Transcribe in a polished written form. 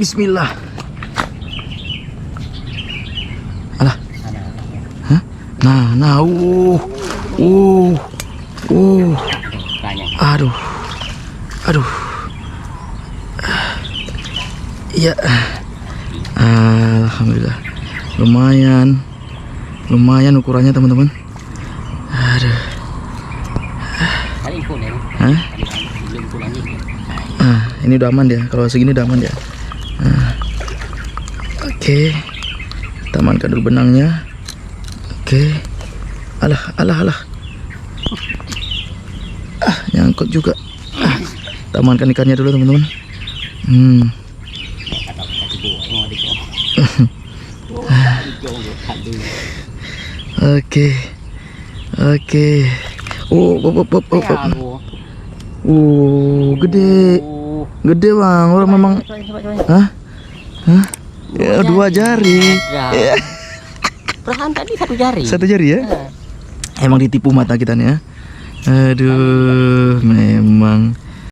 Bismillah. Alah. Hah? Nah, aduh. Iya. Alhamdulillah. Lumayan ukurannya, teman-teman. Aduh. Hah? Ini udah aman dia. Kalau segini udah aman dia. Oke. Kita amankan dulu benangnya. Oke. Alah. Nyangkut juga. Kita amankan ikannya dulu, teman-teman. Oke. Gede bang. Orang memang. Hah? Ya, 2 jari. Ya. Perasaan tadi 1 jari. 1 jari ya? Emang ditipu mata kita nih ya. Aduh, memang.